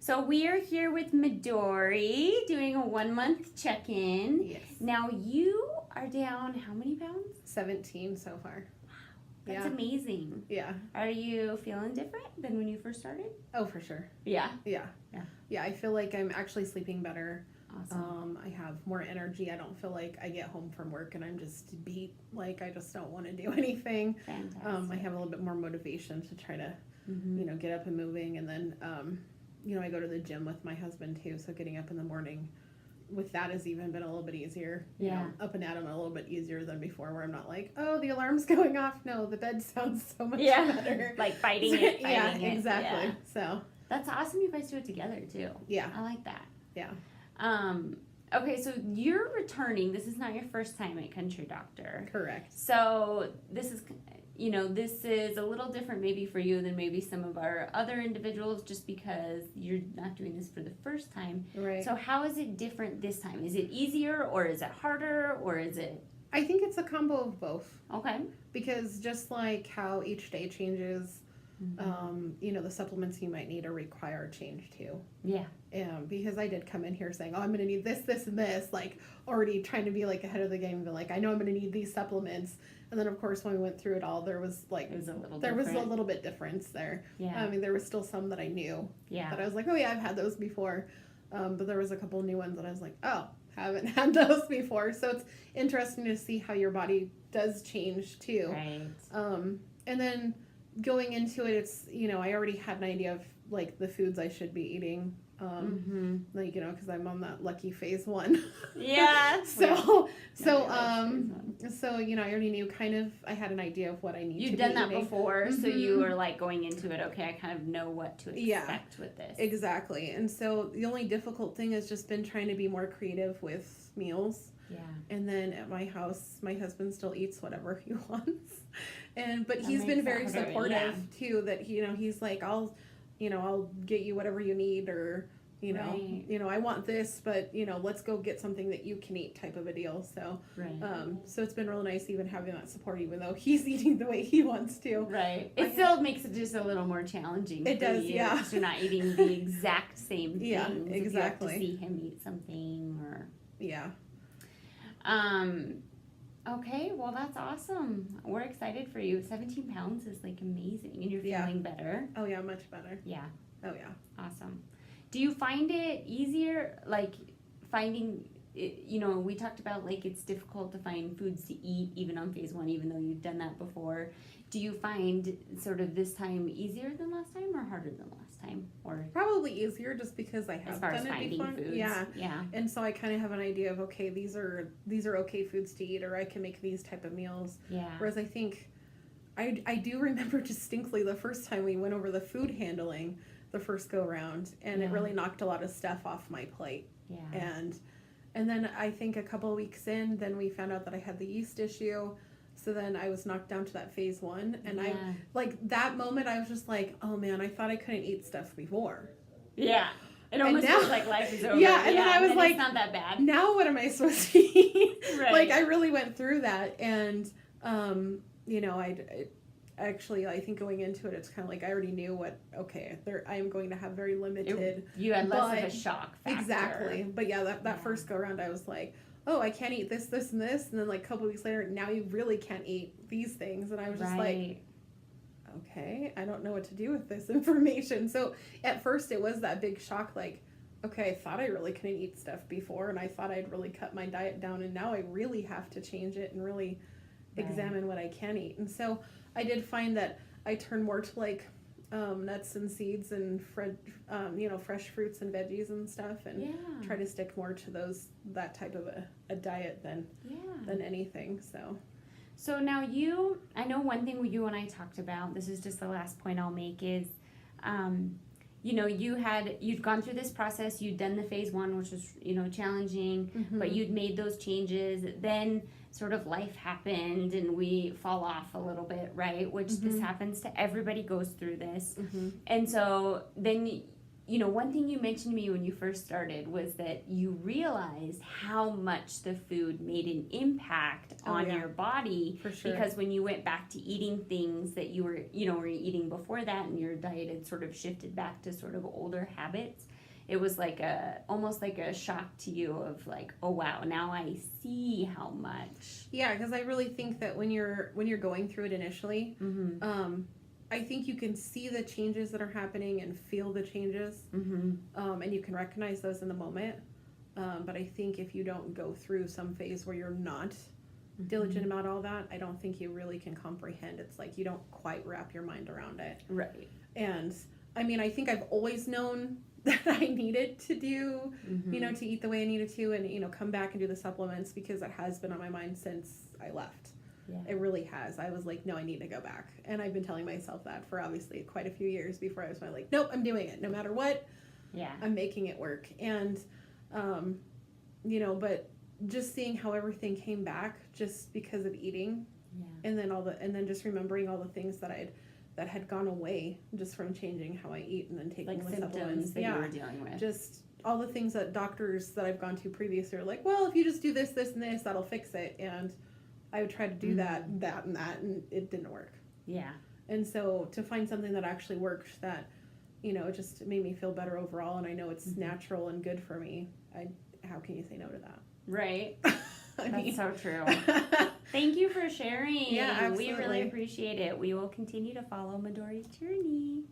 So we are here with Madori doing a 1-month check-in. Yes. Now you are down how many pounds? 17 so far. That's amazing. Yeah. Are you feeling different than when you first started? Oh, for sure. Yeah. Yeah. I feel like I'm actually sleeping better. Awesome. I have more energy. I don't feel like I get home from work and I'm just beat. Like I just don't want to do anything. Fantastic. I have a little bit more motivation to try to, get up and moving. And then, I go to the gym with my husband too. So getting up in the morning with that has even been a little bit easier. You know, up and at 'em a little bit easier than before where I'm not like, oh, the alarm's going off. No, the bed sounds so much better. Like fighting it. Exactly. Yeah. So. That's awesome you guys do it together too. Yeah. I like that. Yeah. Okay, so you're returning. This is not your first time at Country Doctor. Correct. So this is a little different maybe for you than maybe some of our other individuals just because you're not doing this for the first time. Right. So how is it different this time? Is it easier or is it harder or is it? I think it's a combo of both. Okay. Because just like how each day changes, the supplements you might need or require change too. Yeah. Because I did come in here saying, oh, I'm going to need this, this, and this, like already trying to be like ahead of the game and be like, I know I'm going to need these supplements. And then of course when we went through it all, there was like, was a little bit difference there. Yeah. I mean, there was still some that I knew. Yeah. That I was like, oh yeah, I've had those before. But there was a couple new ones that I was like, oh, haven't had those before. So it's interesting to see how your body does change too. Right. And then going into it, it's, I already had an idea of like the foods I should be eating. Because I'm on that lucky phase 1. Yeah. So I already knew I had an idea of what I need to be eating. You've done that before, so you were like going into it, okay, I kind of know what to expect with this. Exactly. And so the only difficult thing has just been trying to be more creative with meals. Yeah. And then at my house, my husband still eats whatever he wants. But he's been very supportive too, that, he's like, I'll get you whatever you need, or, I want this, but, let's go get something that you can eat type of a deal. So, so it's been really nice even having that support, even though he's eating the way he wants to. Right. It still makes it just a little more challenging. It does, you, yeah. Because you're not eating the exact same things. Yeah, exactly. If you have to see him eat something or. Yeah. Okay, well that's awesome. We're excited for you. 17 pounds is like amazing, and you're feeling better. Oh yeah, much better. Yeah. Oh yeah. Awesome. Do you find it easier, like finding, we talked about like it's difficult to find foods to eat even on phase 1, even though you've done that before. Do you find sort of this time easier than last time or harder than last time? Or probably easier just because I have done it before. Foods. Yeah. Yeah. And so I kind of have an idea of, okay, these are okay foods to eat, or I can make these type of meals. Yeah. Whereas I think I do remember distinctly the first time we went over the food handling the first go round, and it really knocked a lot of stuff off my plate. Yeah. And then I think a couple of weeks in, then we found out that I had the yeast issue. So then I was knocked down to that phase 1, and I like that moment. I was just like, "Oh man, I thought I couldn't eat stuff before." Yeah, it almost feels like life is over. Yeah, and then I was like, "It's not that bad." Now what am I supposed to eat? Right. Like I really went through that, and I think going into it, it's kind of like I already knew what. Okay, I am going to have very limited. You had less of a shock factor. Exactly, but that first go around, I was like, oh, I can't eat this, this, and this. And then like a couple weeks later, now you really can't eat these things. And I was just like, okay, I don't know what to do with this information. So at first it was that big shock, like, okay, I thought I really couldn't eat stuff before, and I thought I'd really cut my diet down, and now I really have to change it and really examine what I can eat. And so I did find that I turned more to like nuts and seeds and fresh fruits and veggies and stuff, and try to stick more to that type of a diet than anything. So now I know one thing you and I talked about, this is just the last point I'll make, is you'd gone through this process, you'd done the phase 1, which was challenging, but you'd made those changes. Then sort of life happened and we fall off a little bit, right? Which this happens to everybody, goes through this. And so then one thing you mentioned to me when you first started was that you realized how much the food made an impact on your body. For sure. Because when you went back to eating things that you were eating before that, and your diet had sort of shifted back to sort of older habits, it was like almost like a shock to you of like, oh wow, now I see how much. Yeah, because I really think that when you're going through it initially, I think you can see the changes that are happening and feel the changes, and you can recognize those in the moment. But I think if you don't go through some phase where you're not diligent about all that, I don't think you really can comprehend. It's like you don't quite wrap your mind around it. Right. And I mean, I think I've always known that I needed to do, you know, to eat the way I needed to, and, you know, come back and do the supplements, because it has been on my mind since I left. Yeah. It really has. I was like, no, I need to go back. And I've been telling myself that for obviously quite a few years before I was like, nope, I'm doing it. No matter what, I'm making it work. And, you know, but just seeing how everything came back just because of eating, and then just remembering all the things that had gone away just from changing how I eat and then taking like the symptoms supplements that you were dealing with. Just all the things that doctors that I've gone to previously are like, well, if you just do this, this, and this, that'll fix it. And I would try to do that, and it didn't work. Yeah. And so to find something that actually worked, that, you know, it just made me feel better overall, and I know it's natural and good for me. How can you say no to that? Right. That's so true. Thank you for sharing. Yeah, absolutely. We really appreciate it. We will continue to follow Madori's journey.